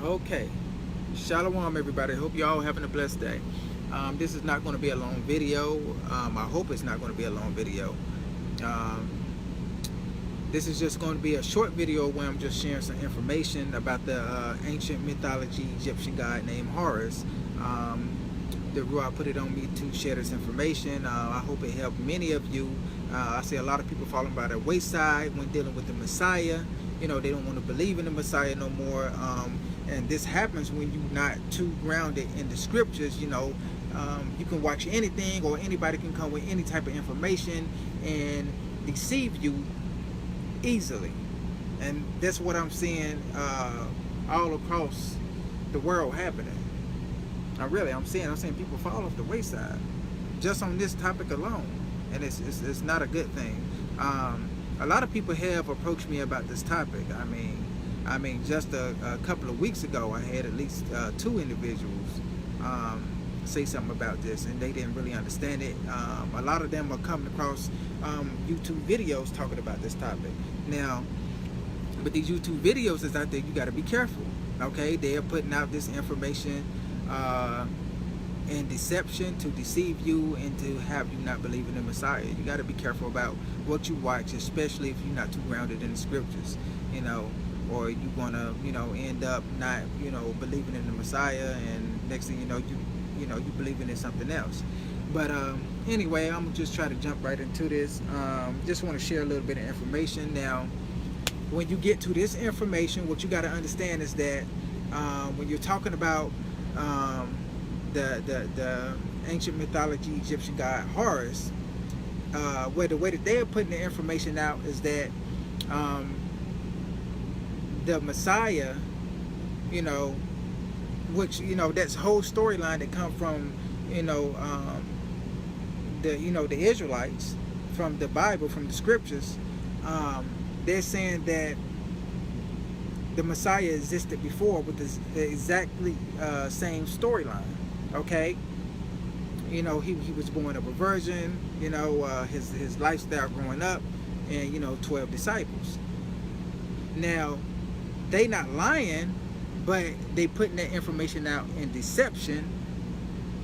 Okay, Shalom everybody. Hope you all having a blessed day. This is not going to be a long video. I hope it's not going to be a long video. Um, this is just going to be a short video where I'm just sharing some information about the ancient mythology Egyptian god named Horus. The Ruach put it on me to share this information. I hope it helped many of you. I see a lot of people falling by the wayside when dealing with the Messiah. You know, they don't want to believe in the Messiah no more. And this happens when you're not too grounded in the scriptures. You know, you can watch anything, or anybody can come with any type of information and deceive you easily. And that's what I'm seeing all across the world happening. I'm seeing people fall off the wayside just on this topic alone, and it's not a good thing. A lot of people have approached me about this topic. I mean, just a couple of weeks ago, I had at least 2 individuals say something about this, and they didn't really understand it. A lot of them are coming across YouTube videos talking about this topic. Now, but these YouTube videos is out there, you got to be careful. Okay, they are putting out this information and deception to deceive you and to have you not believe in the Messiah. You got to be careful about what you watch, especially if you're not too grounded in the scriptures, you know, or you want to, you know, end up not, you know, believing in the Messiah, and next thing you know, you believing in something else. But anyway, I'm just try to jump right into this. Just want to share a little bit of information. Now, when you get to this information, what you got to understand is that when you're talking about the ancient mythology Egyptian god Horus, where the way that they are putting the information out is that the Messiah, you know, which, you know, that's whole storyline that come from, you know, the Israelites, from the Bible, from the scriptures. They're saying that the Messiah existed before with the exactly same storyline. Okay, you know, he was born of a virgin. You know, his lifestyle growing up, and, you know, 12 disciples. Now, they not lying, but they putting that information out in deception,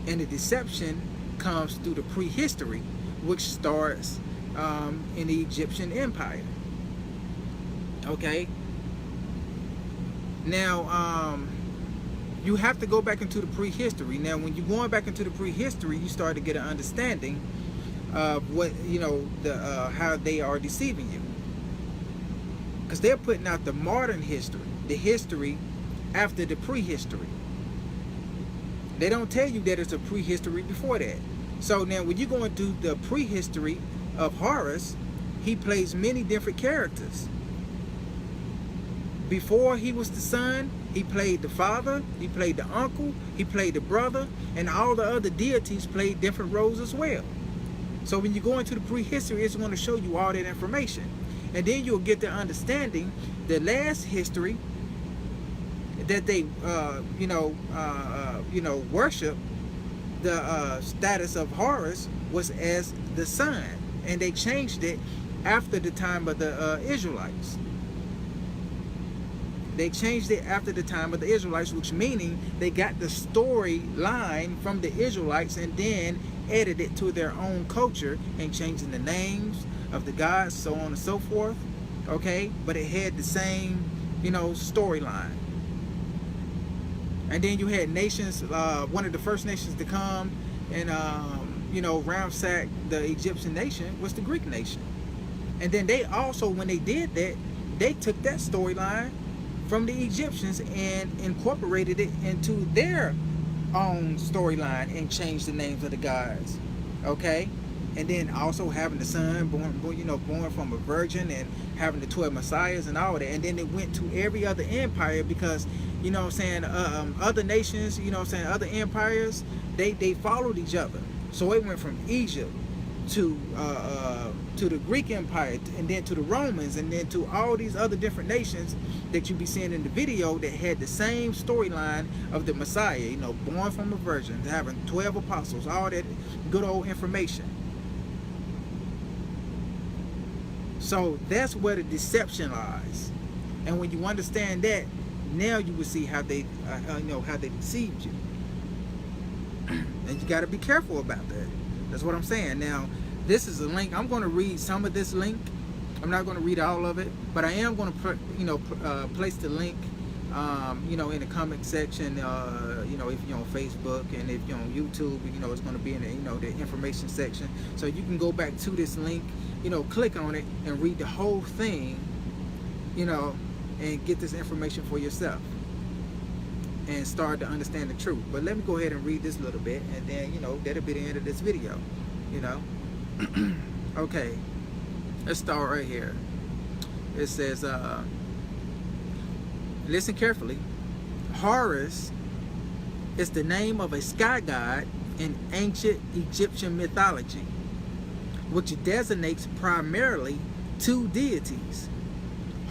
and the deception comes through the prehistory, which starts in the Egyptian Empire. Okay. Now, you have to go back into the prehistory. Now, when you're going back into the prehistory, you start to get an understanding of what, you know, how they are deceiving you, because they're putting out the modern history, the history after the prehistory. They don't tell you that it's a prehistory before that. So now, when you go into the prehistory of Horus, he plays many different characters. Before he was the son, he played the father, he played the uncle, he played the brother, and all the other deities played different roles as well. So when you go into the prehistory, it's going to show you all that information. And then you'll get the understanding, the last history that they, worship, the status of Horus was as the son. And they changed it after the time of the Israelites. They changed it after the time of the Israelites, which meaning they got the storyline from the Israelites and then added it to their own culture and changing the names of the gods, so on and so forth. Okay, but it had the same, you know, storyline. And then you had nations. One of the first nations to come and ransack the Egyptian nation was the Greek nation. And then they also, when they did that, they took that storyline from the Egyptians and incorporated it into their own storyline and changed the names of the gods. Okay, and then also having the son born from a virgin, and having the 12 messiahs and all that. And then it went to every other empire, because, you know what I'm saying, other nations, you know what I'm saying, other empires, they followed each other. So it went from Egypt to the Greek Empire, and then to the Romans, and then to all these other different nations that you be seeing in the video that had the same storyline of the Messiah, you know, born from a virgin, having 12 apostles, all that good old information. So that's where the deception lies. And when you understand that, now you will see how they, how they deceived you. And you got to be careful about that. That's what I'm saying. Now, this is a link. I'm going to read some of this link. I'm not going to read all of it, but I am going to, place the link, in the comment section. If you're on Facebook, and if you're on YouTube, it's going to be in the, the information section. So you can go back to this link, click on it and read the whole thing, and get this information for yourself and start to understand the truth. But let me go ahead and read this little bit, and then that'll be the end of this video. Okay, let's start right here. It says, listen carefully. Horus is the name of a sky god in ancient Egyptian mythology, which designates primarily two deities: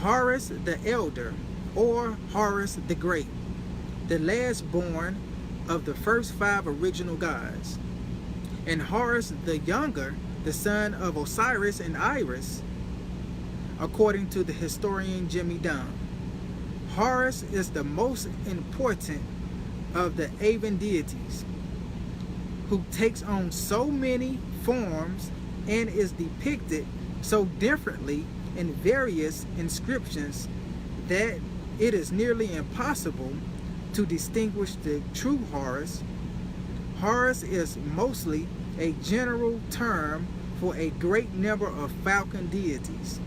Horus the Elder, or Horus the Great, the last born of the first 5 original gods, and Horus the Younger, the son of Osiris and Iris, according to the historian Jimmy Dunn. Horus is the most important of the Avan deities, who takes on so many forms and is depicted so differently in various inscriptions that it is nearly impossible to distinguish the true Horus. Horus is mostly a general term for a great number of falcon deities.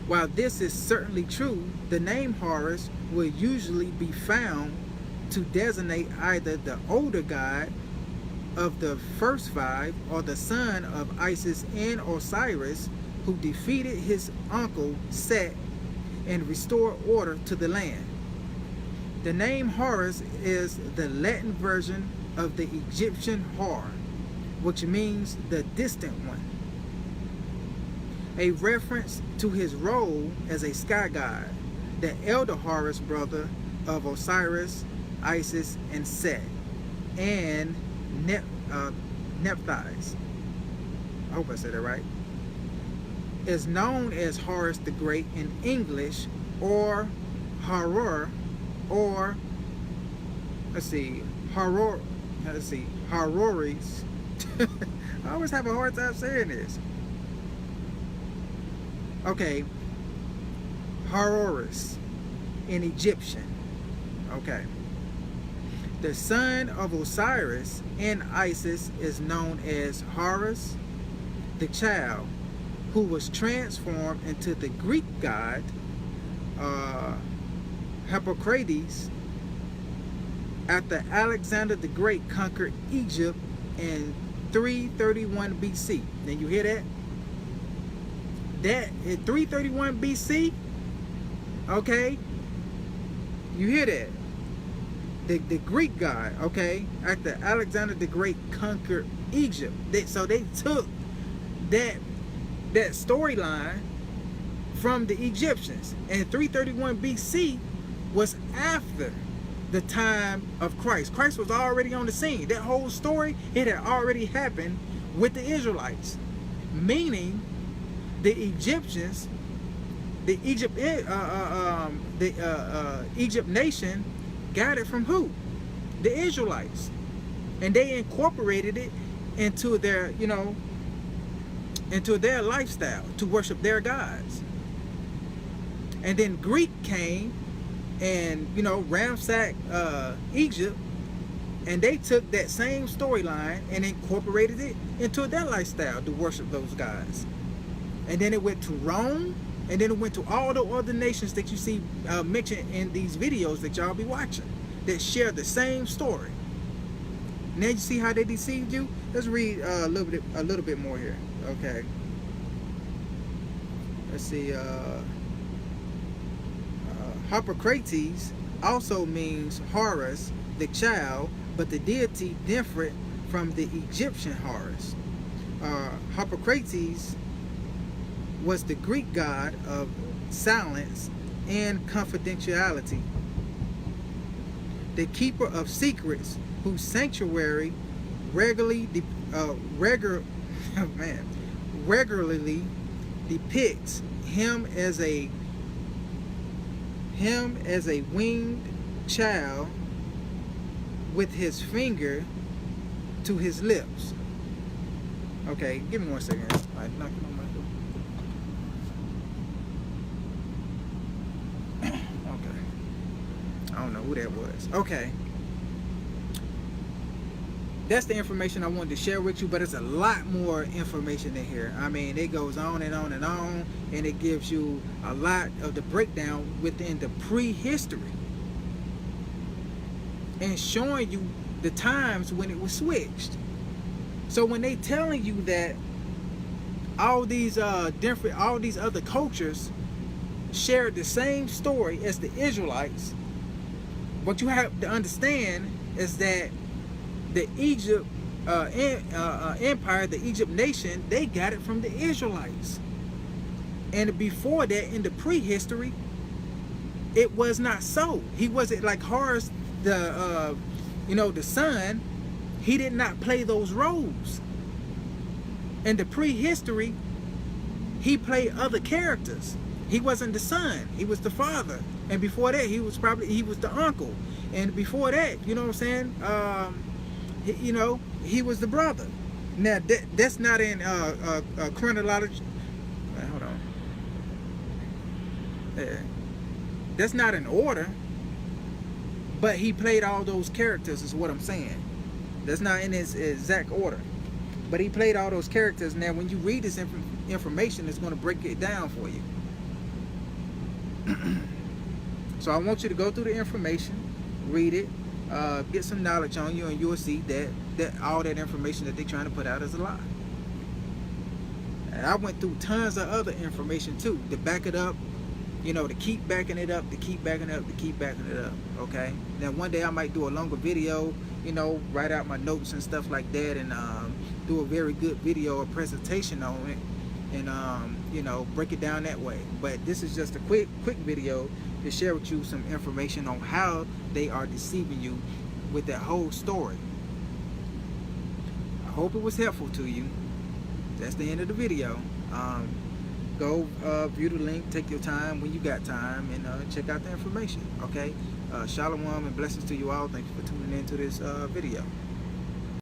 While this is certainly true, the name Horus will usually be found to designate either the older god of the first 5 or the son of Isis and Osiris, who defeated his uncle Set and restored order to the land. The name Horus is the Latin version of the Egyptian Hor, which means the distant one, a reference to his role as a sky god, the elder Horus, brother of Osiris, Isis, and Set, and Nephthys. I hope I said that right. Is known as Horus the Great in English, or Horror, or Horror. Horroris. I always have a hard time saying this. Okay, Horus in Egyptian. Okay. The son of Osiris and Isis is known as Horus, the child, who was transformed into the Greek god Hippocrates after Alexander the Great conquered Egypt in 331 BC. Now you hear that? That in 331 BC, okay? You hear that? The Greek god, okay? After Alexander the Great conquered Egypt. So they took that storyline from the Egyptians. And 331 BC was after the time of Christ. Christ was already on the scene. That whole story, it had already happened with the Israelites. Meaning the Egyptians, the Egypt nation got it from who? The Israelites. And they incorporated it into their, into their lifestyle to worship their gods. And then Greek came and, ransacked Egypt, and they took that same storyline and incorporated it into their lifestyle to worship those gods. And then it went to Rome, and then it went to all the other nations that you see mentioned in these videos that y'all be watching that share the same story. Now you see how they deceived you? Let's read a little bit more here. Okay. Let's see. Hippocrates also means Horus, the child, but the deity different from the Egyptian Horus. Hippocrates was the Greek god of silence and confidentiality, the keeper of secrets, whose sanctuary regularly regularly depicts him as him as a winged child with his finger to his lips. Okay, give me 1 second. All right, knocking on my door. Okay. I don't know who that was. Okay. That's the information I wanted to share with you, but it's a lot more information in here. I mean, it goes on and on and on, and it gives you a lot of the breakdown within the prehistory and showing you the times when it was switched. So when they telling you that all these other cultures shared the same story as the Israelites, what you have to understand is that the Egypt empire, the Egypt nation, they got it from the Israelites. And before that, in the prehistory, it was not so. He wasn't like Horus, the son. He did not play those roles. In the prehistory, he played other characters. He wasn't the son. He was the father. And before that, he was the uncle. And before that, you know what I'm saying? He was the brother. Now that's not in chronology. Hold on. That's not in order. But he played all those characters, is what I'm saying. That's not in his exact order. But he played all those characters. Now, when you read this information, it's going to break it down for you. So I want you to go through the information, read it, get some knowledge on you, and you'll see that all that information that they're trying to put out is a lie. And I went through tons of other information too to back it up, to keep backing it up, to keep backing it up, to keep backing it up. Okay. Now one day I might do a longer video, write out my notes and stuff like that, and do a very good video or presentation on it, and break it down that way. But this is just a quick video to share with you some information on how they are deceiving you with that whole story. I hope it was helpful to you. That's the end of the video. Go view the link, take your time when you got time, and check out the information. Okay. Shalom and blessings to you all. Thank you for tuning in to this video.